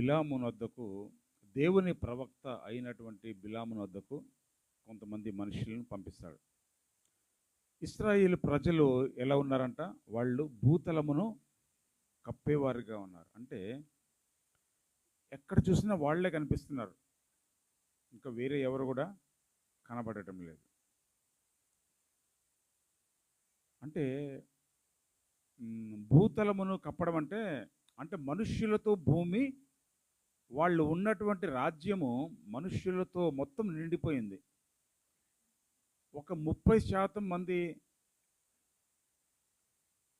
బిలాము వద్దకు దేవుని ప్రవక్త అయినటువంటి బిలాము వద్దకు కొంతమంది మనుషులను పంపిస్తాడు. ఇశ్రాయేలు ప్రజలు ఎలా ఉన్నారంట? వాళ్ళు భూతలమును కప్పేవారుగా ఉన్నారు. అంటే ఎక్కడ చూసినా వాళ్ళే కనిపిస్తున్నారు, ఇంకా వేరే ఎవరు కూడా కనబడటం లేదు. అంటే భూతలమును కప్పడం అంటే అంటే మనుష్యులతో భూమి, వాళ్ళు ఉన్నటువంటి రాజ్యము మనుష్యులతో మొత్తం నిండిపోయింది. ఒక 30% మంది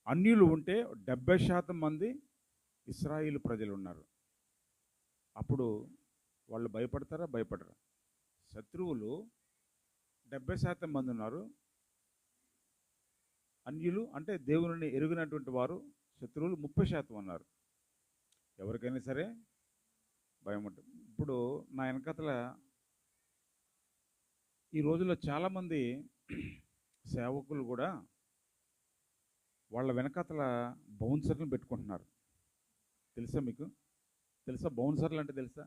అన్యులు ఉంటే 70% మంది ఇశ్రాయేలు ప్రజలు ఉన్నారు. అప్పుడు వాళ్ళు భయపడతారా? భయపడరా? శత్రువులు 70% మంది ఉన్నారు. అన్యులు అంటే దేవుని ఎరుగినటువంటి వారు శత్రువులు 30% ఉన్నారు. ఎవరికైనా సరే భయం ఉంటుంది. ఇప్పుడు నా వెనకతల ఈ రోజుల్లో చాలామంది సేవకులు కూడా వాళ్ళ వెనకతల బౌన్సర్లను పెట్టుకుంటున్నారు. తెలుసా మీకు? తెలుసా బౌన్సర్లు అంటే? తెలుసా?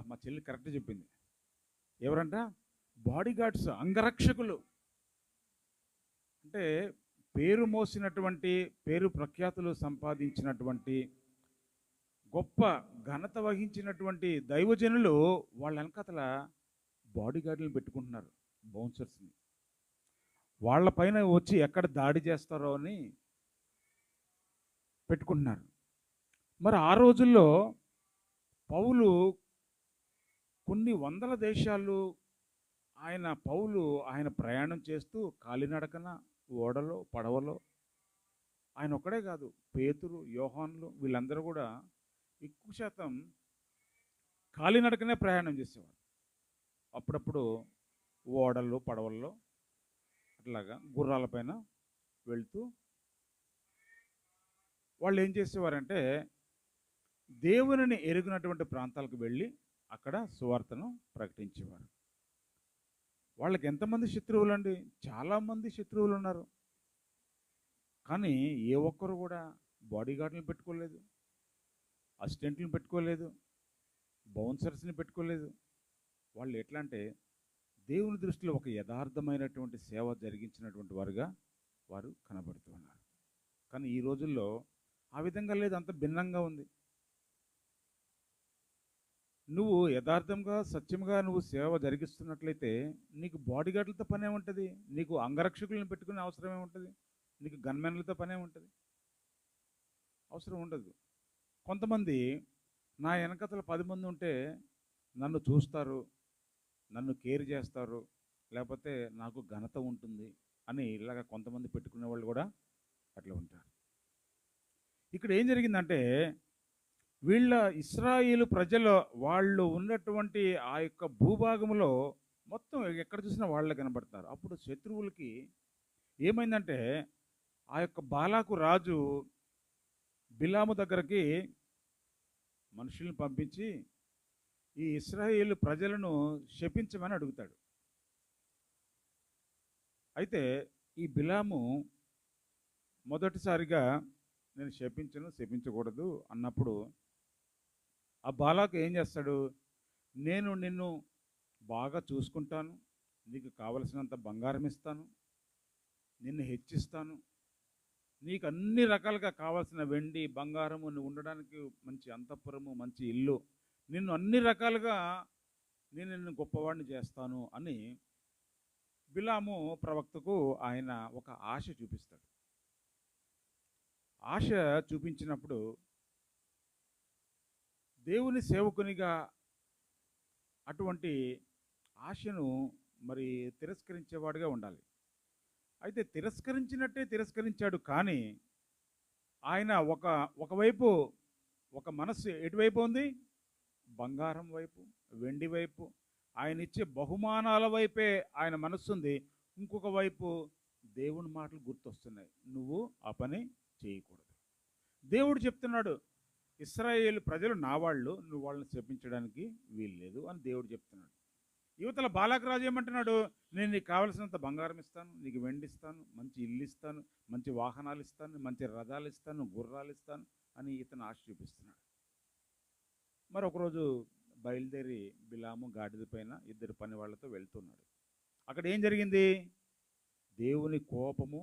మా చెల్లి కరెక్ట్ చెప్పింది. ఎవరంట? బాడీ గార్డ్స్, అంగరక్షకులు. అంటే పేరు మోసినటువంటి, పేరు ప్రఖ్యాతులు సంపాదించినటువంటి, గొప్ప ఘనత వహించినటువంటి దైవజనులు వాళ్ళ వెనకతల బాడీ గార్డులను పెట్టుకుంటున్నారు, బౌన్సర్స్ని. వాళ్ళపైన వచ్చి ఎక్కడ దాడి చేస్తారో అని పెట్టుకుంటున్నారు. మరి ఆ రోజుల్లో పౌలు కొన్ని వందల దేశాలు ఆయన ప్రయాణం చేస్తూ కాలినడకన, ఓడలో, పడవలో, ఆయన ఒక్కడే కాదు, పేతురు, యోహాన్లు వీళ్ళందరూ కూడా ఎక్కువ శాతం కాలినడకనే ప్రయాణం చేసేవారు. అప్పుడప్పుడు ఓడల్లో, పడవల్లో, అట్లాగా గుర్రాలపైన వెళ్తూ వాళ్ళు ఏం చేసేవారంటే దేవునిని ఎరిగినటువంటి ప్రాంతాలకు వెళ్ళి అక్కడ సువార్తను ప్రకటించేవారు. వాళ్ళకి ఎంతమంది శత్రువులు అండి? చాలామంది శత్రువులు ఉన్నారు. కానీ ఏ ఒక్కరు కూడా బాడీ గార్డులను పెట్టుకోలేదు, అసిస్టెంట్లను పెట్టుకోలేదు, బౌన్సర్స్ని పెట్టుకోలేదు. వాళ్ళు ఎట్లా అంటే దేవుని దృష్టిలో ఒక యథార్థమైనటువంటి సేవ జరిగించినటువంటి వారుగా వారు కనబడుతున్నారు. కానీ ఈ రోజుల్లో ఆ విధంగా లేదు, అంత భిన్నంగా ఉంది. నువ్వు యథార్థంగా, సత్యంగా నువ్వు సేవ జరిగిస్తున్నట్లయితే నీకు బాడీ గార్డులతో పనే ఉంటుంది, నీకు అంగరక్షకులను పెట్టుకునే అవసరమే ఉంటుంది, నీకు గన్మెన్లతో పనే ఉంటుంది, అవసరం ఉండదు. కొంతమంది నా వెనకతల 10 మంది ఉంటే నన్ను చూస్తారు, నన్ను కేర్ చేస్తారు, లేకపోతే నాకు ఘనత ఉంటుంది అని ఇలాగ కొంతమంది పెట్టుకునే వాళ్ళు కూడా అట్లా ఉంటారు. ఇక్కడ ఏం జరిగిందంటే వీళ్ళ ఇశ్రాయేలు ప్రజలు వాళ్ళు ఉన్నటువంటి ఆ యొక్క భూభాగంలో మొత్తం ఎక్కడ చూసినా వాళ్ళే కనబడతారు. అప్పుడు శత్రువులకి ఏమైందంటే ఆ యొక్క బాలాకు రాజు బిలాము దగ్గరికి మనుషుల్ని పంపించి ఈ ఇశ్రాయేలు ప్రజలను శపించమని అడుగుతాడు. అయితే ఈ బిలాము మొదటిసారిగా నేను శపించకూడదు అన్నప్పుడు ఆ బాలాకు ఏం చేస్తాడు? నేను నిన్ను బాగా చూసుకుంటాను, నీకు కావలసినంత బంగారం ఇస్తాను, నిన్ను హెచ్చిస్తాను, నీకు అన్ని రకాలుగా కావాల్సిన వెండి, బంగారము, నువ్వు ఉండడానికి మంచి అంతఃపురము, మంచి ఇల్లు, నిన్ను అన్ని రకాలుగా నిన్ను గొప్పవాడిని చేస్తాను అని బిలాము ప్రవక్తకు ఆయన ఒక ఆశ చూపిస్తాడు. ఆశ చూపించినప్పుడు దేవుని సేవకునిగా అటువంటి ఆశను మరి తిరస్కరించేవాడుగా ఉండాలి. అయితే తిరస్కరించాడు. కానీ ఆయన ఒకవైపు ఒక మనస్సు ఎటువైపు ఉంది? బంగారం వైపు, వెండి వైపు, ఆయన ఇచ్చే బహుమానాల వైపే ఆయన మనస్సు ఉంది. ఇంకొక వైపు దేవుని మాటలు గుర్తొస్తున్నాయి, నువ్వు ఆ పని చేయకూడదు. దేవుడు చెప్తున్నాడు, ఇశ్రాయేలు ప్రజలు నా వాళ్ళు, నువ్వు వాళ్ళని శపించడానికి వీల్లేదు అని దేవుడు చెప్తున్నాడు. యువతల బాలాక రాజు ఏమంటున్నాడు? నేను నీకు కావలసినంత బంగారం ఇస్తాను, నీకు వెండి ఇస్తాను, మంచి ఇల్లు ఇస్తాను, మంచి వాహనాలు ఇస్తాను, మంచి రథాలు ఇస్తాను, గుర్రాలు ఇస్తాను అని ఇతను ఆశ చూపిస్తున్నాడు. మరి ఒకరోజు బయలుదేరి బిలాము గాడిద పైన ఇద్దరు పని వాళ్ళతో వెళ్తున్నాడు. అక్కడ ఏం జరిగింది? దేవుని కోపము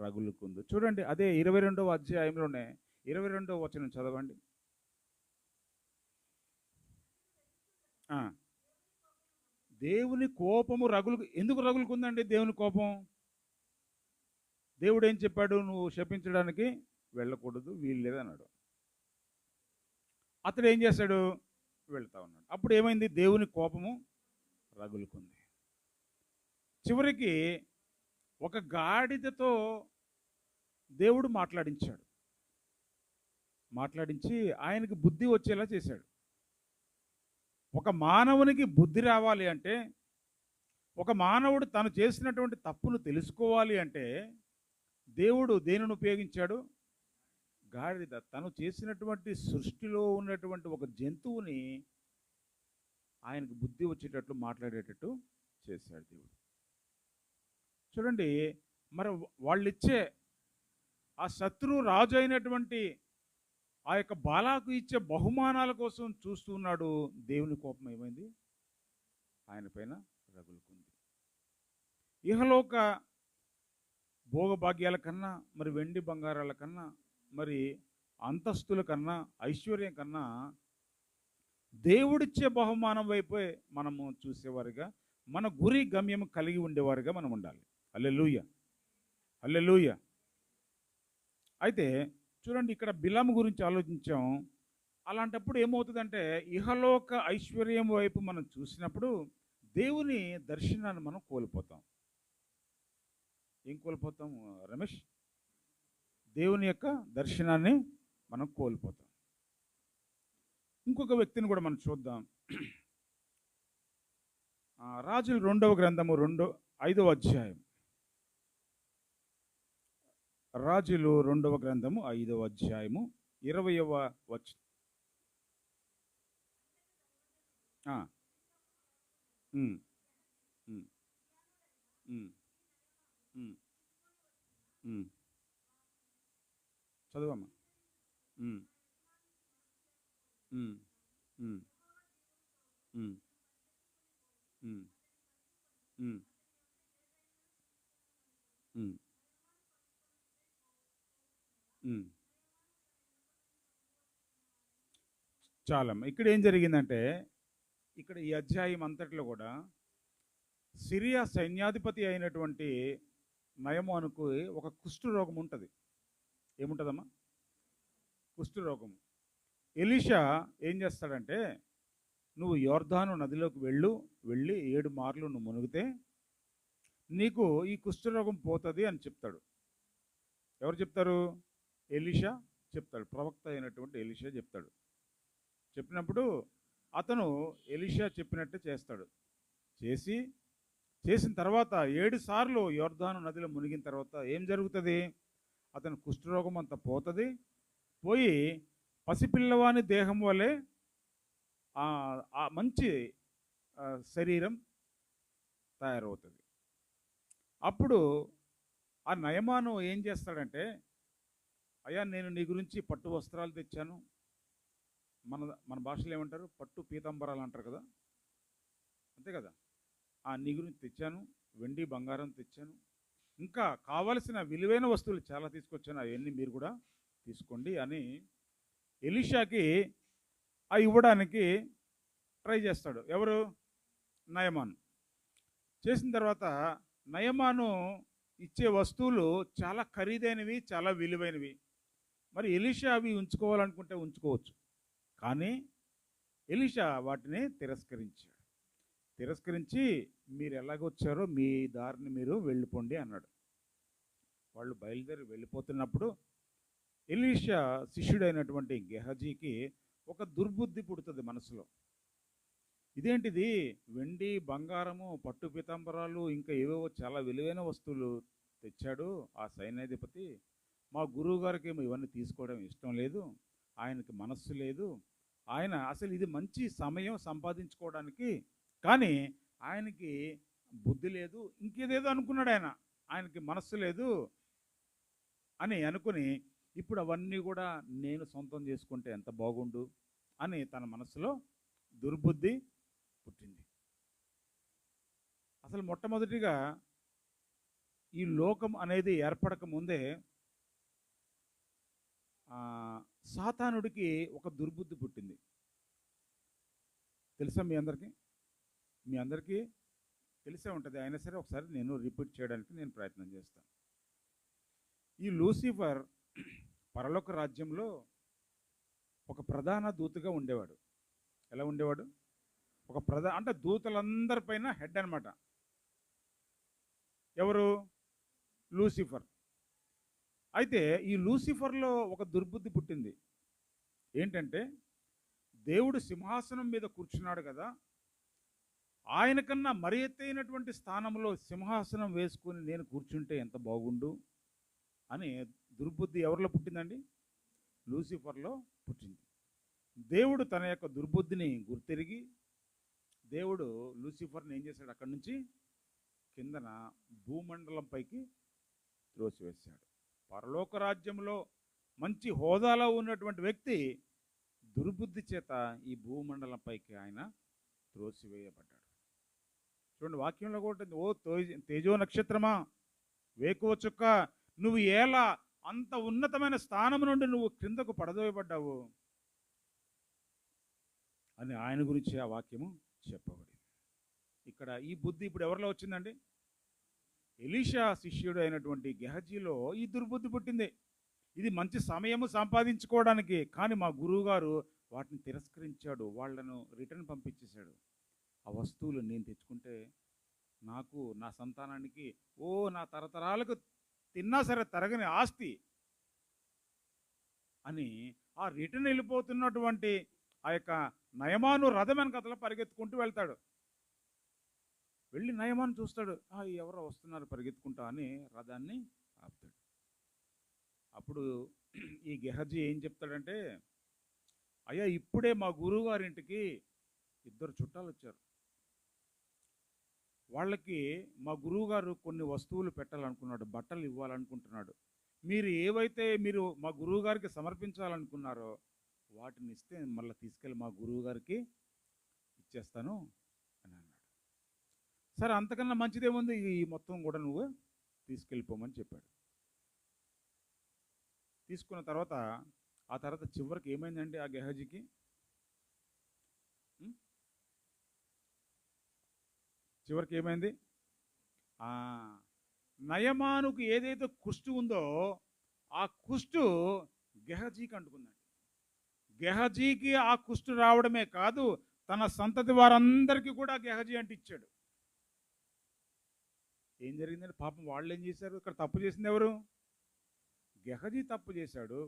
రగులుకుంది. చూడండి, అదే 22వ అధ్యాయంలోనే 22వ వచనం చదవండి. దేవుని కోపము ఎందుకు రగులుకుందండి దేవుని కోపం? దేవుడు ఏం చెప్పాడు? నువ్వు శపించడానికి వెళ్ళకూడదు, వీలు లేదన్నాడు. అతడు ఏం చేశాడు? వెళ్తా ఉన్నాడు. అప్పుడు ఏమైంది? దేవుని కోపము రగులుకుంది. చివరికి ఒక గాడిదతో దేవుడు మాట్లాడించి ఆయనకి బుద్ధి వచ్చేలా చేశాడు. ఒక మానవునికి బుద్ధి రావాలి అంటే, ఒక మానవుడు తను చేసినటువంటి తప్పును తెలుసుకోవాలి అంటే దేవుడు దేనిని ఉపయోగించాడు? గాడిద. తను చేసినటువంటి సృష్టిలో ఉన్నటువంటి ఒక జంతువుని ఆయనకు బుద్ధి వచ్చేటట్లు మాట్లాడేటట్టు చేశాడు దేవుడు. చూడండి, మరి వాళ్ళిచ్చే ఆ శత్రు రాజు అయినటువంటి ఆ యొక్క బాలాకు ఇచ్చే బహుమానాల కోసం చూస్తున్నాడు. దేవుని కోపం ఏమైంది? ఆయన పైన రగులుకుంది. ఇహలోక భోగభాగ్యాల కన్నా, మరి వెండి బంగారాల కన్నా, మరి అంతస్తుల కన్నా, ఐశ్వర్యం కన్నా దేవుడిచ్చే బహుమానం వైపే మనము చూసేవారుగా, మన గురి గమ్యం కలిగి ఉండేవారుగా మనం ఉండాలి. హల్లెలూయా, హల్లెలూయా. అయితే చూడండి, ఇక్కడ బిలాము గురించి ఆలోచించాం. అలాంటప్పుడు ఏమవుతుందంటే, ఇహలోక ఐశ్వర్యం వైపు మనం చూసినప్పుడు దేవుని దర్శనాన్ని మనం కోల్పోతాం. ఏం కోల్పోతాం రమేష్? దేవుని యొక్క దర్శనాన్ని మనం కోల్పోతాం. ఇంకొక వ్యక్తిని కూడా మనం చూద్దాం. రాజుల 2వ గ్రంథము 5వ అధ్యాయం. రాజులు 2వ గ్రంథము 5వ అధ్యాయము 20వ వచనం. చదువమ్మా. చాలమ్మ. ఇక్కడ ఏం జరిగిందంటే, ఇక్కడ ఈ అధ్యాయం అంతట్లో కూడా సిరియా సైన్యాధిపతి అయినటువంటి నయమానుకు ఒక కుష్టు రోగం ఉంటుంది. ఏముంటుందమ్మా? కుష్టు రోగం. ఎలీషా ఏం చేస్తాడంటే, నువ్వు యోర్దాను నదిలోకి వెళ్ళి 7 మార్లు నువ్వు మునిగితే నీకు ఈ కుష్ఠరోగం పోతుంది అని చెప్తాడు. ఎవరు చెప్తారు? ఎలీషా చెప్తాడు. ప్రవక్త అయినటువంటి ఎలీషా చెప్తాడు. చెప్పినప్పుడు అతను ఎలీషా చెప్పినట్టు చేస్తాడు. చేసిన తర్వాత 7 సార్లు యోర్దాను నదిలో మునిగిన తర్వాత ఏం జరుగుతుంది? అతని కుష్ఠరోగం అంతా పోతుంది. పోయి పసిపిల్లవాని దేహం వలె ఆ మంచి శరీరం తయారవుతుంది. అప్పుడు ఆ నయమాను ఏం చేస్తాడంటే, అయ్యా నేను నీ గురించి పట్టు వస్త్రాలు తెచ్చాను. మన భాషలో ఏమంటారు? పట్టు పీతాంబరాలు అంటారు కదా, అంతే కదా. నీ గురించి తెచ్చాను, వెండి బంగారం తెచ్చాను, ఇంకా కావలసిన విలువైన వస్తువులు చాలా తీసుకొచ్చాను, అవన్నీ మీరు కూడా తీసుకోండి అని ఎలీషాకి ఇవ్వడానికి ట్రై చేస్తాడు. ఎవరు? నయమాను. చేసిన తర్వాత నయమాను ఇచ్చే వస్తువులు చాలా ఖరీదైనవి, చాలా విలువైనవి. మరి ఎలీషా అవి ఉంచుకోవాలనుకుంటే ఉంచుకోవచ్చు, కానీ ఎలీషా వాటిని తిరస్కరించి మీరు ఎలాగొచ్చారో మీ దారిని మీరు వెళ్ళిపోండి అన్నాడు. వాళ్ళు బయలుదేరి వెళ్ళిపోతున్నప్పుడు ఎలీషా శిష్యుడైనటువంటి గెహజీకి ఒక దుర్బుద్ధి పుడుతుంది మనసులో. ఇదేంటిది? వెండి బంగారము, పట్టు పీతాంబరాలు, ఇంకా ఏవేవో చాలా విలువైన వస్తువులు తెచ్చాడు ఆ సైన్యాధిపతి. మా గురువు గారికి ఏమో ఇవన్నీ తీసుకోవడం ఇష్టం లేదు, ఆయనకి మనస్సు లేదు. ఆయన అసలు ఇది మంచి సమయం సంపాదించుకోవడానికి, కానీ ఆయనకి బుద్ధి లేదు, ఇంకేదేదో అనుకున్నాడు ఆయన. ఆయనకి మనస్సు లేదు అని అనుకుని ఇప్పుడు అవన్నీ కూడా నేను సొంతం చేసుకుంటే ఎంత బాగుండు అని తన మనసులో దుర్బుద్ధి పుట్టింది. అసలు మొట్టమొదటిగా ఈ లోకం అనేది ఏర్పడక ముందే సాతానుడికి ఒక దుర్బుద్ధి పుట్టింది. తెలుసా మీ అందరికీ తెలిసే ఉంటుంది. అయినా సరే ఒకసారి నేను రిపీట్ చేయడానికి నేను ప్రయత్నం చేస్తాను. ఈ లూసిఫర్ పరలోక రాజ్యంలో ఒక ప్రధాన దూతగా ఉండేవాడు. ఎలా ఉండేవాడు? అంటే దూతలందరిపైన హెడ్ అనమాట. ఎవరు? లూసిఫర్. అయితే ఈ లూసిఫర్లో ఒక దుర్బుద్ధి పుట్టింది. ఏంటంటే దేవుడు సింహాసనం మీద కూర్చున్నాడు కదా, ఆయన కన్నా మరి ఎత్తైనటువంటి స్థానంలో సింహాసనం వేసుకొని నేను కూర్చుంటే ఎంత బాగుండు అని దుర్బుద్ధి ఎవరిలో పుట్టిందండి? లూసిఫర్లో పుట్టింది. దేవుడు తన యొక్క దుర్బుద్ధిని గుర్తెరిగి దేవుడు లూసిఫర్ని ఏం చేశాడు? అక్కడి నుంచి కిందన భూమండలం పైకి త్రోసివేశాడు. పరలోక రాజ్యంలో మంచి హోదాలో ఉన్నటువంటి వ్యక్తి దుర్బుద్ధి చేత ఈ భూమండలం పైకి ఆయన త్రోసివేయబడ్డాడు. చూడండి, వాక్యంలో కూడా ఉంటుంది, ఓ తేజో నక్షత్రమా, వేకువ చుక్క, నువ్వు ఎలా అంత ఉన్నతమైన స్థానం నుండి నువ్వు క్రిందకు పడదోయబడ్డావు అని ఆయన గురించి ఆ వాక్యము చెప్పబడింది. ఇక్కడ ఈ బుద్ధి ఇప్పుడు ఎవరిలో వచ్చిందండి? ఎలీషా శిష్యుడు అయినటువంటి గెహజీలో ఈ దుర్బుద్ధి పుట్టింది. ఇది మంచి సమయము సంపాదించుకోవడానికి, కానీ మా గురువుగారు వాటిని తిరస్కరించాడు, వాళ్లను రిటర్న్ పంపించేశాడు. ఆ వస్తువులు నేను తెచ్చుకుంటే నాకు, నా సంతానానికి, నా తరతరాలకు తిన్నా సరే తరగని ఆస్తి అని ఆ రిటర్న్ వెళ్ళిపోతున్నటువంటి ఆ యొక్క నయమాను రథం వెనకతల పరిగెత్తుకుంటూ వెళ్తాడు. వెళ్ళి నయమాను చూస్తాడు, ఎవరో వస్తున్నారు పరిగెత్తుకుంటా అని రథాన్ని ఆపుతాడు. అప్పుడు ఈ గెహజీ ఏం చెప్తాడంటే, అయ్యా ఇప్పుడే మా గురువుగారింటికి 2 చుట్టాలు వచ్చారు, వాళ్ళకి మా గురువుగారు కొన్ని వస్తువులు పెట్టాలనుకున్నాడు, బట్టలు ఇవ్వాలనుకుంటున్నాడు. మీరు ఏవైతే మీరు మా గురువుగారికి సమర్పించాలనుకున్నారో వాటిని ఇస్తే మళ్ళీ తీసుకెళ్ళి మా గురువుగారికి ఇచ్చేస్తాను అని అన్నాడు. సరే, అంతకన్నా మంచిదేముంది, ఈ మొత్తం కూడా నువ్వు తీసుకెళ్ళిపోమని చెప్పాడు. తీసుకున్న తర్వాత ఆ తర్వాత చివరికి ఏమైందండి ఆ గెహజీకి? చివరికి ఏమైంది? నయమానుకు ఏదైతే కుష్టు ఉందో ఆ కుష్టు గెహజీకి అంటుకుందండి. గెహజీకి ఆ కుష్టు రావడమే కాదు, తన సంతతి వారందరికీ కూడా గెహజీ అంటించాడు. ఏం జరిగిందంటే పాపం వాళ్ళు ఏం చేశారు? ఇక్కడ తప్పు చేసింది ఎవరు? గెహజీ తప్పు చేశాడు.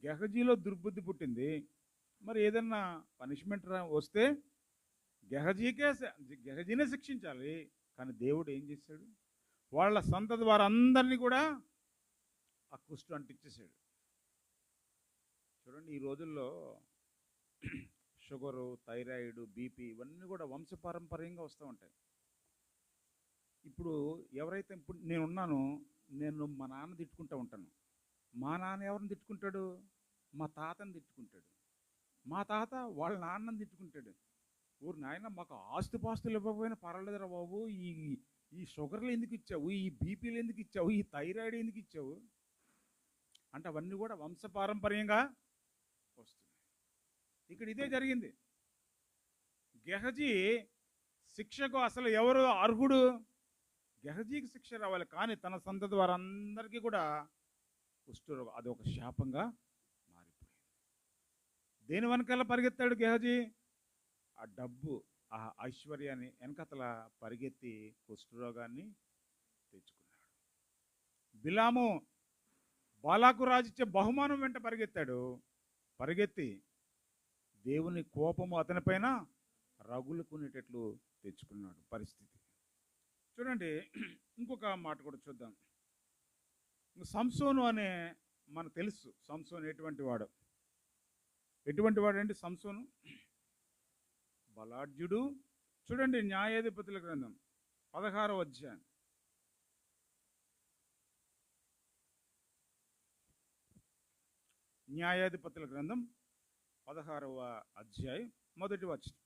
గెహజీలో దుర్బుద్ధి పుట్టింది. మరి ఏదన్నా పనిష్మెంట్ వస్తే గెహజీనే శిక్షించాలి. కానీ దేవుడు ఏం చేశాడు? వాళ్ళ సంతతి వారందరినీ కూడా ఆ కుష్టు అంటించేశాడు. చూడండి, ఈ రోజుల్లో షుగరు, థైరాయిడ్, బీపీ ఇవన్నీ కూడా వంశపారంపర్యంగా వస్తూ ఉంటాయి. ఇప్పుడు ఎవరైతే, ఇప్పుడు నేనున్నాను, నేను మా నాన్న తిట్టుకుంటూ ఉంటాను. మా నాన్న ఎవరిని తిట్టుకుంటాడు? మా తాతని తిట్టుకుంటాడు. మా తాత వాళ్ళ నాన్నని తిట్టుకుంటాడు. ఊరు నాయన, మాకు ఆస్తుపాస్తులు ఇవ్వకపోయినా పర్వాలేదురా బాబు, ఈ షుగర్లు ఎందుకు ఇచ్చావు, ఈ బీపీలు ఎందుకు ఇచ్చావు, ఈ థైరాయిడ్ ఎందుకు ఇచ్చావు అంటే అవన్నీ కూడా వంశపారంపర్యంగా వస్తుంది. ఇక్కడ ఇదే జరిగింది. గెహజీ శిక్షకు అసలు ఎవరు అర్హుడు? గెహజీకి శిక్ష రావాలి, కానీ తన సంతతి వారందరికీ కూడా కుష్ఠరోగం, అది ఒక శాపంగా మారిపోయింది. దేని వెనకాల పరిగెత్తాడు గెహజీ? ఆ డబ్బు, ఆ ఐశ్వర్యాన్ని వెనకతల పరిగెత్తి కుష్ఠరోగాన్ని తెచ్చుకున్నాడు. బిలాము బాలాకు రాజిచ్చే బహుమానం వెంట పరిగెత్తి దేవుని కోపము అతనిపైన రగులుకునేటట్లు తెచ్చుకున్నాడు పరిస్థితి. చూడండి, ఇంకొక మాట కూడా చూద్దాం. సంసోను అనే మనకు తెలుసు, సంసోను ఎటువంటి వాడు అంటే సంసోను బలాఢ్యుడు, చూడండి, న్యాయాధిపతుల గ్రంథం 16వ అధ్యాయం. న్యాయాధిపతుల గ్రంథం 16వ అధ్యాయం మొదటి వచనం.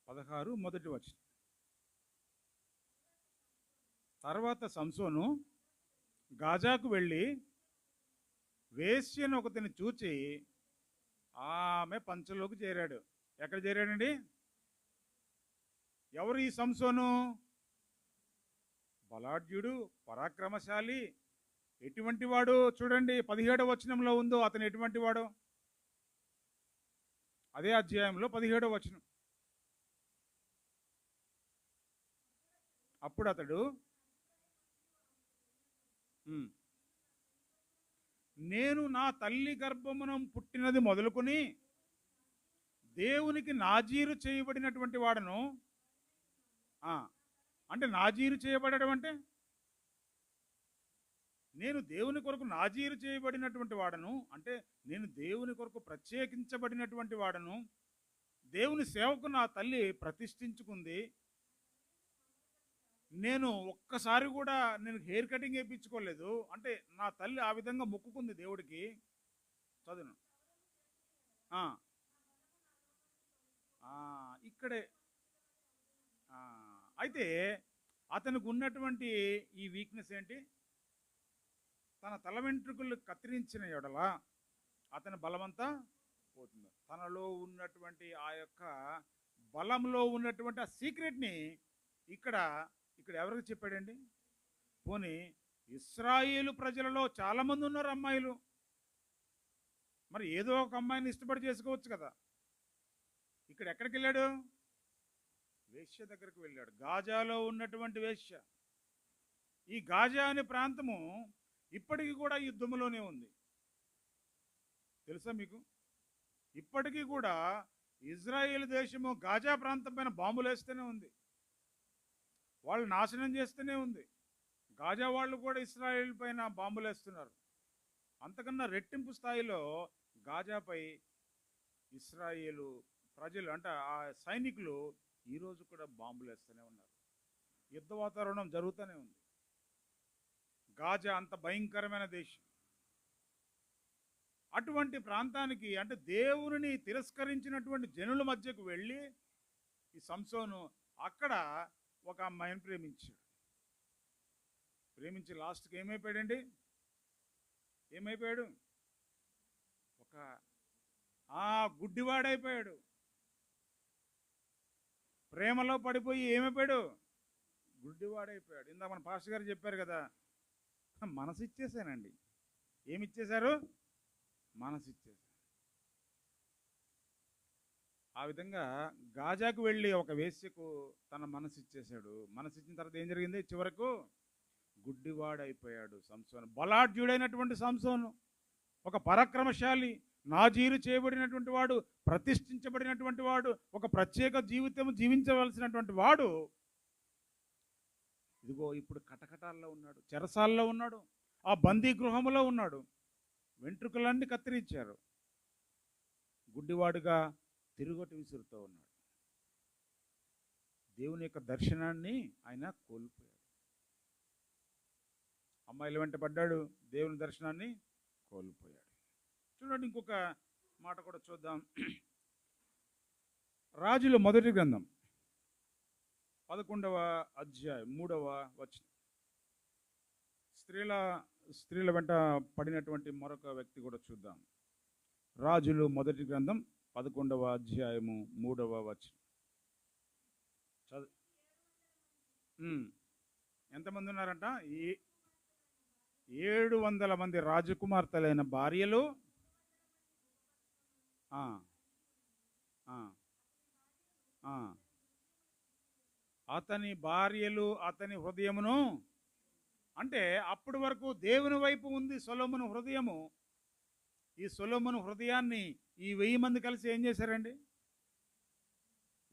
16 మొదటి వచనం. తర్వాత సంసోను గాజాకు వెళ్ళి వేశ్యను ఒకతిని చూచి ఆమె పంచలోకి చేరాడు. ఎక్కడ చేరాడండి? ఎవరు ఈ సంసోను? బలాఢ్యుడు, పరాక్రమశాలి. ఎటువంటి వాడు? చూడండి 17వ వచనంలో ఉందో అతను ఎటువంటి వాడు. అదే అధ్యాయంలో 17వ వచనం. అప్పుడు అతడు, నేను నా తల్లి గర్భమున పుట్టినది మొదలుకొని దేవునికి నాజీరు చేయబడినటువంటి వాడను. అంటే నాజీరు చేయబడడం అంటే నేను దేవుని కొరకు నాజీరు చేయబడినటువంటి వాడను, అంటే నేను దేవుని కొరకు ప్రత్యేకించబడినటువంటి వాడను. దేవుని సేవకు నా తల్లి ప్రతిష్ఠించుకుంది. నేను ఒక్కసారి కూడా నేను హెయిర్ కటింగ్ వేయించుకోలేదు. అంటే నా తల్లి ఆ విధంగా మొక్కుకుంది దేవుడికి. చదువు ఇక్కడే. అయితే అతనికి ఉన్నటువంటి ఈ వీక్నెస్ ఏంటి? తన తల వెంట్రుకలు కత్తిరించిన ఎడల అతని బలమంతా పోతుంది. తనలో ఉన్నటువంటి ఆ యొక్క బలంలో ఉన్నటువంటి ఆ సీక్రెట్ని ఇక్కడ ఎవరికి చెప్పాడండి? పోనీ ఇశ్రాయేలు ప్రజలలో చాలామంది ఉన్నారు అమ్మాయిలు, మరి ఏదో ఒక అమ్మాయిని ఇష్టపడి చేసుకోవచ్చు కదా. ఇక్కడ ఎక్కడికి వెళ్ళాడు? వేశ్య దగ్గరికి వెళ్ళాడు. గాజాలో ఉన్నటువంటి వేశ్య. ఈ గాజా అనే ప్రాంతము ఇప్పటికీ కూడా యుద్ధంలోనే ఉంది. తెలుసా మీకు? ఇప్పటికీ కూడా ఇజ్రాయేల్ దేశము గాజా ప్రాంతం పైన బాంబులు వేస్తూనే ఉంది. వాళ్ళు నాశనం చేస్తూనే ఉంది. గాజా వాళ్ళు కూడా ఇజ్రాయేల్ పైన బాంబులు వేస్తున్నారు. అంతకన్నా రెట్టింపు స్థాయిలో గాజాపై ఇజ్రాయేలు ప్రజలు, అంటే ఆ సైనికులు ఈరోజు కూడా బాంబులు వేస్తూనే ఉన్నారు. యుద్ధ వాతావరణం జరుగుతూనే ఉంది. గాజా అంత భయంకరమైన దేశం. అటువంటి ప్రాంతానికి, అంటే దేవుని తిరస్కరించినటువంటి జనుల మధ్యకు వెళ్ళి ఈ సంసోను అక్కడ ఒక అమ్మాయిని ప్రేమించాడు. ప్రేమించి లాస్ట్కి ఏమైపోయాడండి? ఏమైపోయాడు? ఒక గుడ్డివాడైపోయాడు. ప్రేమలో పడిపోయి ఏమైపోయాడు? గుడ్డివాడైపోయాడు. ఇందాక మన పాస్టర్ గారు చెప్పారు కదా, మనసు ఇచ్చేసానండి. ఏమి ఇచ్చేశారు? మనసు ఇచ్చేసారు. ఆ విధంగా గాజాకు వెళ్ళి ఒక వేశ్యకు తన మనసు ఇచ్చేశాడు. మనసు ఇచ్చిన తర్వాత ఏం జరిగింది? చివరకు గుడ్డివాడైపోయాడు సంసోను. బలాఢ్యుడైనటువంటి సంసోను, ఒక పరాక్రమశాలి, నాజీరు చేయబడినటువంటి వాడు, ప్రతిష్ఠించబడినటువంటి వాడు, ఒక ప్రత్యేక జీవితం జీవించవలసినటువంటి వాడు, ఇదిగో ఇప్పుడు కటకటాల్లో ఉన్నాడు, చెరసాల్లో ఉన్నాడు, ఆ బందీ గృహంలో ఉన్నాడు. వెంట్రుకలన్నీ కత్తిరించారు. గుడ్డివాడుగా తిరుగటి విసురుతూ ఉన్నాడు. దేవుని యొక్క దర్శనాన్ని ఆయన కోల్పోయాడు. అమ్మాయిల వెంట పడ్డాడు, దేవుని దర్శనాన్ని కోల్పోయాడు. చూడండి, ఇంకొక మాట కూడా చూద్దాం. రాజుల మొదటి గ్రంథం 11వ అధ్యాయం 3వ వచనం. స్త్రీల వెంట పడినటువంటి మరొక వ్యక్తి కూడా చూద్దాం. రాజులు మొదటి గ్రంథం 11వ అధ్యాయము 3వ వచనం. ఎంతమంది ఉన్నారంట? 700 మంది రాజకుమార్తెలైన భార్యలు, అతని భార్యలు అతని హృదయమును, అంటే అప్పటి వరకు దేవుని వైపు ఉంది సొలొమోను హృదయము. ఈ సొలొమోను హృదయాన్ని ఈ 1000 మంది కలిసి ఏం చేశారండి?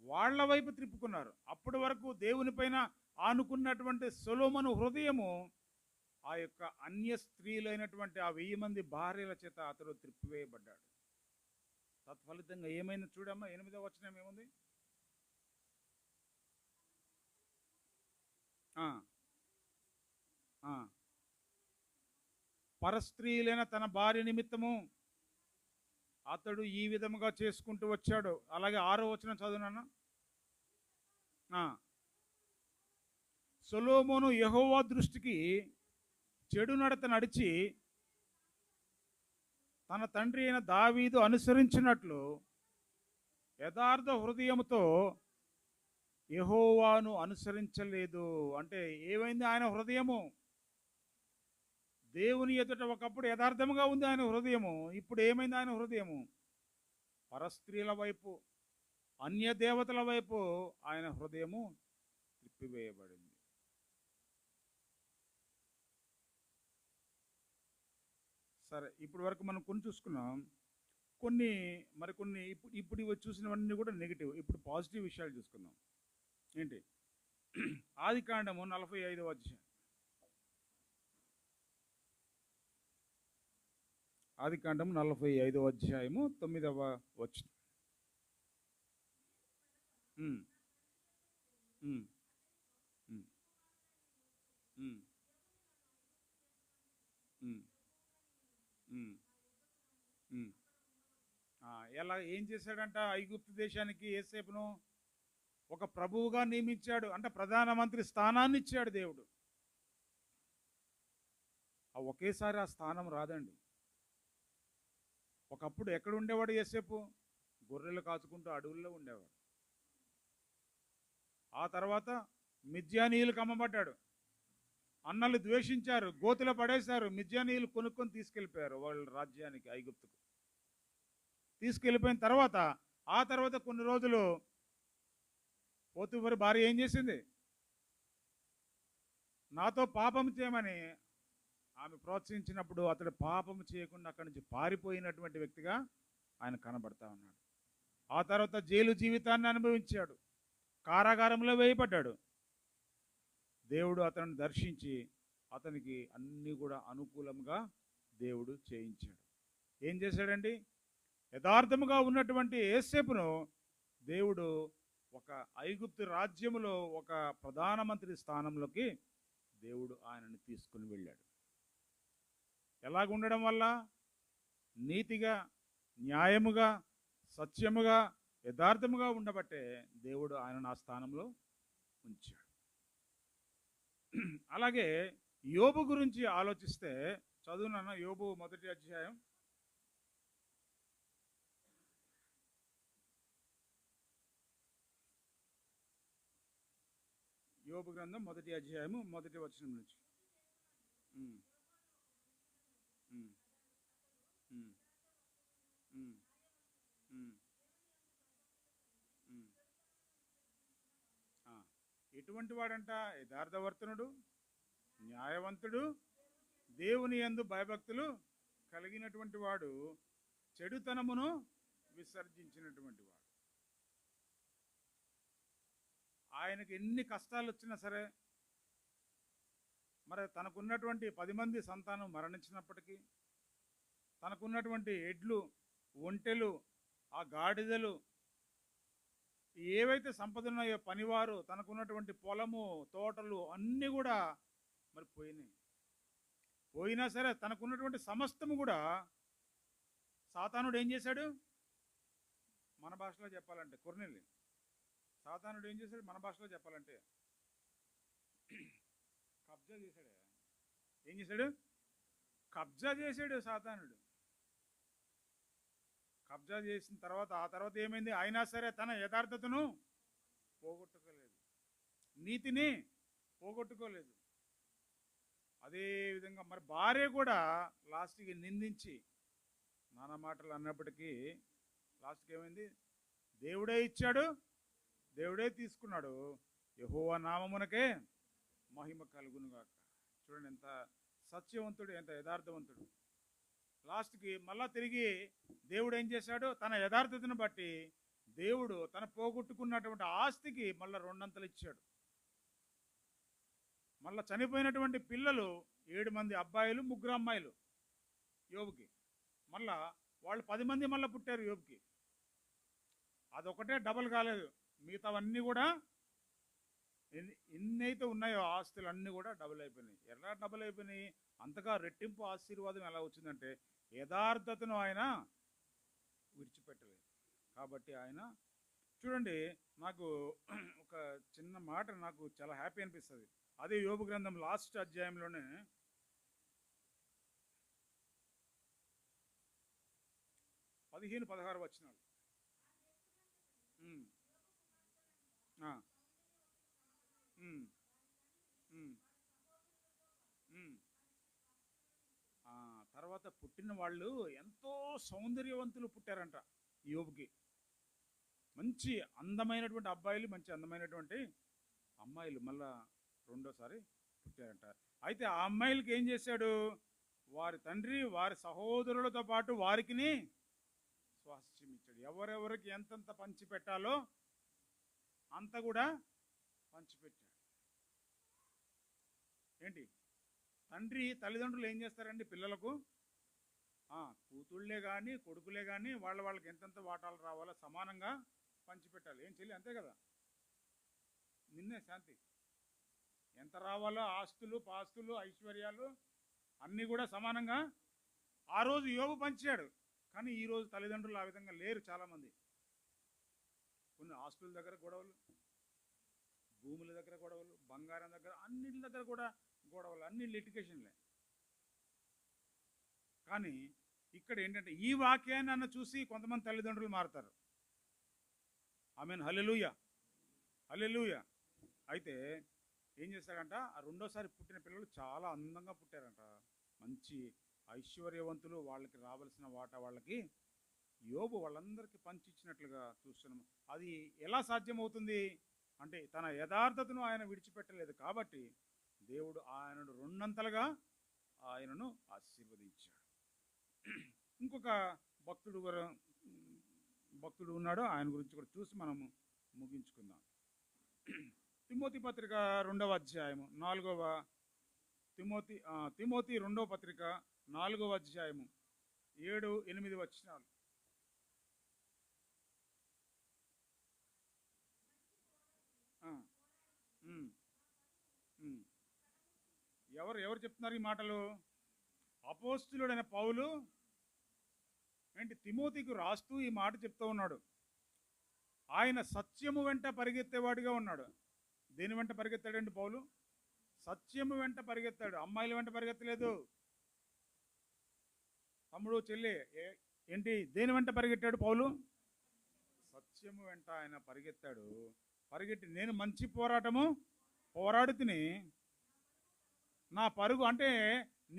వాళ్ళ వైపు త్రిప్పుకున్నారు. అప్పటి వరకు దేవుని పైన ఆనుకున్నటువంటి సొలొమోను హృదయము ఆ యొక్క అన్య స్త్రీలైనటువంటి ఆ 1000 మంది భార్యల చేత అతడు త్రిప్పివేయబడ్డాడు. తత్ఫలితంగా ఏమైంది చూడమ్మా, 8వ వచనం ఏముంది? పరస్త్రీలైన తన భార్య నిమిత్తము అతడు ఈ విధముగా చేసుకుంటూ వచ్చాడు. అలాగే 6వ వచనం చదువునన్నా. సొలొమోను యెహోవా దృష్టికి చెడు నడత నడిచి తన తండ్రి అయిన దావీదు అనుసరించినట్లు యథార్థ హృదయముతో యెహోవాను అనుసరించలేదు. అంటే ఏమైంది ఆయన హృదయము? దేవుని ఎదుట ఒకప్పుడు యథార్థముగా ఉంది ఆయన హృదయము. ఇప్పుడు ఏమైంది ఆయన హృదయము? పరస్త్రీల వైపు, అన్య దేవతల వైపు ఆయన హృదయము తిప్పివేయబడింది. సరే, ఇప్పటి వరకు మనం కొన్ని చూసుకున్నాం. మరికొన్ని ఇప్పుడు ఇవి చూసినవన్నీ కూడా నెగిటివ్. ఇప్పుడు పాజిటివ్ విషయాలు చూసుకుందాం. ఏంటి? ఆదికాండము 45వ అధ్యాయం. ఆదికాండం 45వ అధ్యాయము 9వ వచనం. ఎలా ఏం చేశాడంట? ఐగుప్తు దేశానికి యోసేపును ఒక ప్రభువుగా నియమించాడు. అంటే ప్రధానమంత్రి స్థానాన్ని ఇచ్చాడు దేవుడు. ఒకేసారి ఆ స్థానం రాదండి. ఒకప్పుడు ఎక్కడ ఉండేవాడు యోసేపు? గొర్రెలు కాచుకుంటూ అడవుల్లో ఉండేవాడు. ఆ తర్వాత మిద్యానీయులకు అమ్మబడ్డాడు. అన్నలు ద్వేషించారు, గోతులో పడేశారు. మిద్యానీయులు కొనుక్కొని తీసుకెళ్ళిపోయారు వాళ్ళ రాజ్యానికి, ఐగుప్తుకు తీసుకెళ్ళిపోయిన తర్వాత ఆ తర్వాత కొన్ని రోజులు పోతీఫరు భార్య ఏం చేసింది? నాతో పాపం చేయమని ఆమె ప్రోత్సహించినప్పుడు అతడు పాపం చేయకుండా అక్కడి నుంచి పారిపోయినటువంటి వ్యక్తిగా ఆయన కనబడతా ఉన్నాడు. ఆ తర్వాత జైలు జీవితాన్ని అనుభవించాడు, కారాగారంలో వేయబడ్డాడు. దేవుడు అతన్ని దర్శించి అతనికి అన్నీ కూడా అనుకూలంగా దేవుడు చేయించాడు. ఏం చేశాడండి? యథార్థముగా ఉన్నటువంటి యోసేపును దేవుడు ఒక ఐగుప్తు రాజ్యములో ఒక ప్రధానమంత్రి స్థానంలోకి దేవుడు ఆయనని తీసుకుని వెళ్ళాడు. ఎలాగుండడం వల్ల? నీతిగా, న్యాయముగా, సత్యముగా, యథార్థముగా ఉండబట్టే దేవుడు ఆయనను ఆ స్థానంలో ఉంచాడు. అలాగే యోబు గురించి ఆలోచిస్తే చదువునన్న. యోబు 1వ అధ్యాయం. యోబు గ్రంథం 1వ అధ్యాయము 1వ వచనం నుంచి. ఎటువంటి వాడంట? యథార్థవర్తనుడు, న్యాయవంతుడు, దేవుని యందు భయభక్తులు కలిగినటువంటి వాడు, చెడుతనమును విసర్జించినటువంటి వాడు. ఆయనకి ఎన్ని కష్టాలు వచ్చినా సరే, మరి తనకున్నటువంటి 10 మంది సంతానం మరణించినప్పటికీ, తనకున్నటువంటి ఎడ్లు, ఒంటెలు, ఆ గాడిదలు, ఏవైతే సంపదలు ఉన్నాయో, పనివారు, తనకున్నటువంటి పొలము, తోటలు అన్నీ కూడా మరి పోయినా సరే తనకున్నటువంటి సమస్తము కూడా సాతానుడు ఏం చేశాడు? మన భాషలో చెప్పాలంటే కొర్నేలి సాతానుడు ఏం చేశాడు? మన భాషలో చెప్పాలంటే కబ్జా చేశాడు. ఏం చేశాడు? కబ్జా చేశాడు సాతానుడు. కబ్జా చేసిన తర్వాత ఆ తర్వాత ఏమైంది? అయినా సరే తన యథార్థతను పోగొట్టుకోలేదు, నీతిని పోగొట్టుకోలేదు. అదేవిధంగా మరి భార్య కూడా లాస్ట్కి నిందించి నానా మాటలు అన్నప్పటికీ లాస్ట్కి ఏమైంది? దేవుడే ఇచ్చాడు, దేవుడే తీసుకున్నాడు. యెహోవా నామమునకే మహిమ కలుగునుగాక. చూడండి ఎంత సత్యవంతుడు, ఎంత యథార్థవంతుడు. లాస్ట్కి మళ్ళా తిరిగి దేవుడు ఏం చేశాడు? తన యథార్థతను బట్టి దేవుడు తన పోగొట్టుకున్నటువంటి ఆస్తికి మళ్ళీ 2 అంతలు ఇచ్చాడు. మళ్ళీ చనిపోయినటువంటి పిల్లలు 7 మంది అబ్బాయిలు 3 అమ్మాయిలు యోబుకి. మళ్ళా వాళ్ళు 10 మంది మళ్ళీ పుట్టారు యోబుకి. అదొకటే డబల్ కాలేదు, మిగతావన్నీ కూడా ఎన్నైతే ఉన్నాయో ఆస్తులు అన్నీ కూడా డబుల్ అయిపోయినాయి. ఎలా డబుల్ అయిపోయినాయి? అంతగా రెట్టింపు ఆశీర్వాదం ఎలా వచ్చిందంటే యథార్థతను ఆయన విడిచిపెట్టలేదు. కాబట్టి ఆయన చూడండి, నాకు ఒక చిన్న మాట నాకు చాలా హ్యాపీ అనిపిస్తుంది. అదే యోబు గ్రంథం లాస్ట్ అధ్యాయంలోనే 15-16 వచనాలు. ఆ, ఉమ్, ఉమ్, ఉమ్. తర్వాత పుట్టిన వాళ్ళు ఎంతో సౌందర్యవంతులు పుట్టారంట యోబుకి. మంచి అందమైనటువంటి అబ్బాయిలు, మంచి అందమైనటువంటి అమ్మాయిలు మళ్ళా రెండోసారి పుట్టారంట. అయితే ఆ అమ్మాయిలకి ఏం చేశాడు? వారి తండ్రి వారి సహోదరులతో పాటు వారికిని స్వాస్థ్యం ఇచ్చాడు. ఎవరెవరికి ఎంతెంత పంచి పెట్టాలో అంత కూడా పంచిపెట్టాడు. ఏంటి తండ్రి తల్లిదండ్రులు ఏం చేస్తారండి పిల్లలకు? కూతుళ్ళే కానీ కొడుకులే కానీ వాళ్ళకి ఎంతెంత వాటాలు రావాలో సమానంగా పంచిపెట్టాలి. ఏం చెల్లి, అంతే కదా? నిన్నే శాంతి, ఎంత రావాలో ఆస్తులు పాస్తులు ఐశ్వర్యాలు అన్నీ కూడా సమానంగా ఆ రోజు యోబు పంచాడు. కానీ ఈరోజు తల్లిదండ్రులు ఆ విధంగా లేరు చాలామంది. కొన్ని ఆస్తుల దగ్గర గొడవలు, భూముల దగ్గర గొడవలు, బంగారం దగ్గర, అన్నిటి దగ్గర కూడా గొడవలు, అన్ని లిటిగేషన్లే. కానీ ఇక్కడ ఏంటంటే ఈ వాక్యాన్ని అన్న చూసి కొంతమంది తల్లిదండ్రులు మారుతారు. ఆమెన్, హల్లెలూయా, హల్లెలూయా. అయితే ఏం చేశారంట, ఆ రెండోసారి పుట్టిన పిల్లలు చాలా అందంగా పుట్టారంట, మంచి ఐశ్వర్యవంతులు. వాళ్ళకి రావాల్సిన వాటా వాళ్ళకి యోబు వాళ్ళందరికీ పంచిచ్చినట్లుగా చూస్తున్నాము. అది ఎలా సాధ్యమవుతుంది అంటే తన యథార్థతను ఆయన విడిచిపెట్టలేదు కాబట్టి దేవుడు ఆయనను రెండంతలుగా ఆయనను ఆశీర్వదించాడు. ఇంకొక భక్తుడు ఉన్నాడు, ఆయన గురించి కూడా చూసి మనము ముగించుకుందాం. తిమోతి పత్రిక 2వ అధ్యాయము 4వ తిమోతి 2వ పత్రిక 4వ అధ్యాయము 7-8 వచనాలు. ఎవరు చెప్తున్నారు ఈ మాటలు? అపోస్తులుడైన పౌలు ఏంటి తిమోతికి రాస్తూ ఈ మాట చెప్తూ ఉన్నాడు. ఆయన సత్యము వెంట పరిగెత్తేవాడిగా ఉన్నాడు. దేని వెంట పరిగెత్తాడండి పౌలు? సత్యము వెంట పరిగెత్తాడు, అమ్మాయిల వెంట పరిగెత్తలేదు. తమ్ముడు చెల్లి ఏంటి, దేని వెంట పరిగెత్తాడు పౌలు? సత్యము వెంట ఆయన పరిగెత్తాడు. పరిగెట్టి నేను మంచి పోరాటము పోరాడుతుని, నా పరుగు అంటే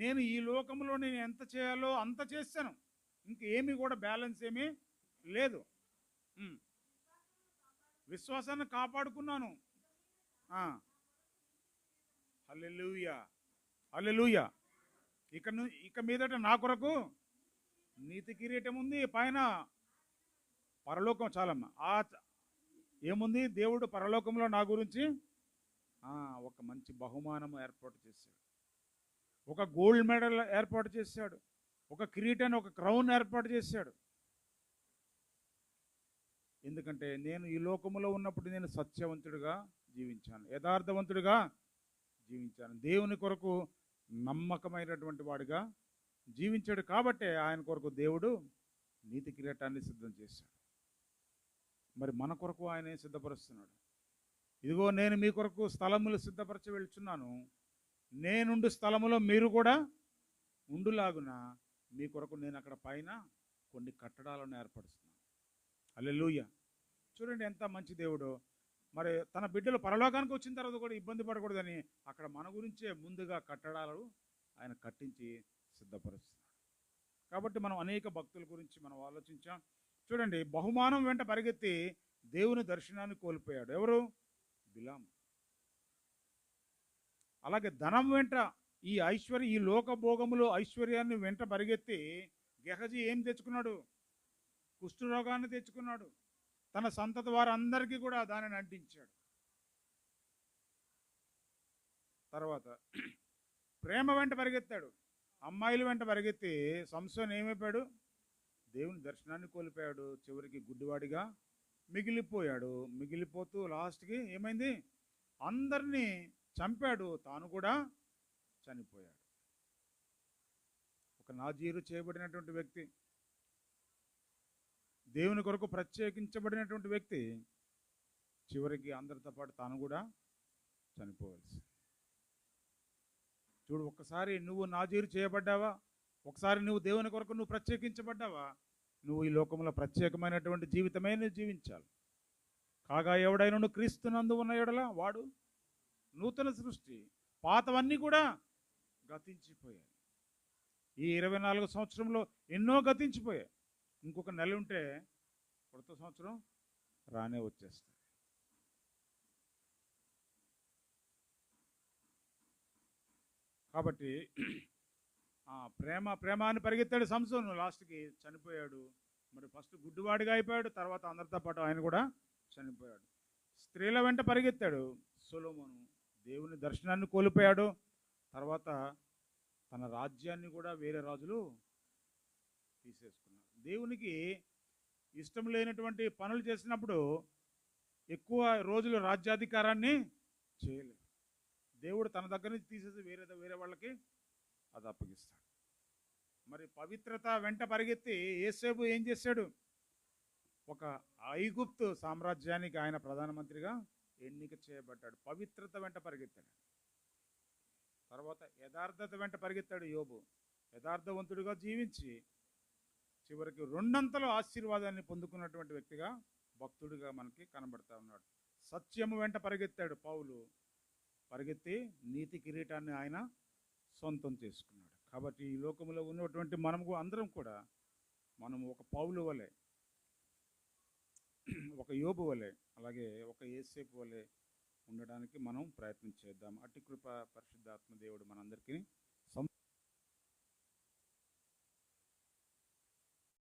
నేను ఈ లోకంలో నేను ఎంత చేయాలో అంత చేశాను, ఇంకేమీ కూడా బ్యాలెన్స్ ఏమీ లేదు. విశ్వాసాన్ని కాపాడుకున్నాను. హల్లెలూయా, హల్లెలూయా. ఇక మీదట నా కొరకు నీతి కిరీటం ఉంది, పైన పరలోకం. చాలమ్మ, ఏముంది? దేవుడు పరలోకంలో నా గురించి ఒక మంచి బహుమానం ఏర్పాటు చేశాడు, ఒక గోల్డ్ మెడల్ ఏర్పాటు చేశాడు, ఒక కిరీటాన్ని, ఒక క్రౌన్ ఏర్పాటు చేశాడు. ఎందుకంటే నేను ఈ లోకములో ఉన్నప్పుడు నేను సత్యవంతుడిగా జీవించాను, యథార్థవంతుడిగా జీవించాను, దేవుని కొరకు నమ్మకమైనటువంటి వాడిగా జీవించాడు. కాబట్టే ఆయన కొరకు దేవుడు నీతి కిరీటాన్ని సిద్ధం చేశాడు. మరి మన కొరకు ఆయనే సిద్ధపరుస్తున్నాడు. ఇదిగో నేను మీ కొరకు స్థలములు సిద్ధపరచి వెళ్తున్నాను, నేనుండు స్థలములో మీరు కూడా ఉండులాగున మీ కొరకు నేను అక్కడ పైన కొన్ని కట్టడాలను ఏర్పరుస్తున్నాను. హల్లెలూయా. చూడండి ఎంత మంచి దేవుడు. మరి తన బిడ్డలు పరలోకానికి వచ్చిన తర్వాత కూడా ఇబ్బంది పడకూడదని అక్కడ మన గురించే ముందుగా కట్టడాలు ఆయన కట్టించి సిద్ధపరుస్తున్నాడు. కాబట్టి మనం అనేక భక్తుల గురించి మనం ఆలోచించాం. చూడండి, బహుమానం వెంట పరిగెత్తి దేవుని దర్శనాన్ని కోల్పోయాడు. ఎవరు? బిలాము. అలాగే ధనం వెంట ఈ లోకభోగములు ఐశ్వర్యాన్ని వెంట పరిగెత్తి గెహజీ ఏం తెచ్చుకున్నాడు? కుష్ఠరోగాన్ని తెచ్చుకున్నాడు. తన సంతతి వారందరికీ కూడా దానిని అంటించాడు. తర్వాత ప్రేమ వెంట పరిగెత్తాడు. అమ్మాయిల వెంట పరిగెత్తి సంసోన్ ఏమైపోయాడు? దేవుని దర్శనాన్ని కోల్పోయాడు. చివరికి గుడ్డివాడిగా మిగిలిపోయాడు. మిగిలిపోతూ లాస్ట్కి ఏమైంది? అందరినీ చంపాడు, తాను కూడా చనిపోయాడు. ఒక నాజీరు చేయబడినటువంటి వ్యక్తి, దేవుని కొరకు ప్రత్యేకించబడినటువంటి వ్యక్తి చివరికి అందరితో పాటు తాను కూడా చనిపోవలసి. చూడు, ఒక్కసారి నువ్వు నాజీరు చేయబడ్డావా, ఒకసారి నువ్వు దేవుని కొరకు నువ్వు ప్రత్యేకించబడ్డావా, నువ్వు ఈ లోకంలో ప్రత్యేకమైనటువంటి జీవితమే నువ్వు జీవించాలి. కాగా ఎవడైనా క్రీస్తునందు ఉన్న ఎడల వాడు నూతన సృష్టి, పాతవన్నీ కూడా గతించిపోయాయి. ఈ 24 సంవత్సరంలో ఎన్నో గతించిపోయాయి. ఇంకొక నెల ఉంటే కొత్త సంవత్సరం రానే వచ్చేస్తుంది. కాబట్టి ప్రేమ అని పరిగెత్తాడు సంసోను, లాస్ట్కి చనిపోయాడు. మరి ఫస్ట్ గుడ్డివాడిగా అయిపోయాడు, తర్వాత అందరితో పాటు ఆయన కూడా చనిపోయాడు. స్త్రీల వెంట పరిగెత్తాడు సొలొమోను, దేవుని దర్శనాన్ని కోల్పోయాడు. తర్వాత తన రాజ్యాన్ని కూడా వేరే రాజులు తీసేసుకున్నారు. దేవునికి ఇష్టం లేనటువంటి పనులు చేసినప్పుడు ఎక్కువ రోజులు రాజ్యాధికారాన్ని చేయలేరు. దేవుడు తన దగ్గర నుంచి తీసేసి వేరే వాళ్ళకి అది అప్పగిస్తాడు. మరి పవిత్రత వెంట పరిగెత్తి యోసేపు ఏం చేశాడు? ఒక ఐగుప్తు సామ్రాజ్యానికి ఆయన ప్రధానమంత్రిగా ఎన్నిక చేయబడ్డాడు. పవిత్రత వెంట పరిగెత్తాడు. తర్వాత యథార్థత వెంట పరిగెత్తాడు యోబు. యథార్థవంతుడిగా జీవించి చివరికి 2 ఆశీర్వాదాన్ని పొందుకున్నటువంటి వ్యక్తిగా, భక్తుడిగా మనకి కనబడతా ఉన్నాడు. సత్యము వెంట పరిగెత్తాడు పౌలు. పరిగెత్తి నీతి కిరీటాన్ని ఆయన సొంతం చేసుకున్నాడు. కాబట్టి ఈ లోకంలో ఉన్నటువంటి మనము అందరం కూడా మనము ఒక పౌలు వలె, ఒక యోబు వలె, అలాగే ఒక యోసేపు వలె ఉండడానికి మనం ప్రయత్నం చేద్దాం. అట్టి కృప పరిశుద్ధాత్మ దేవుడు మనందరికీ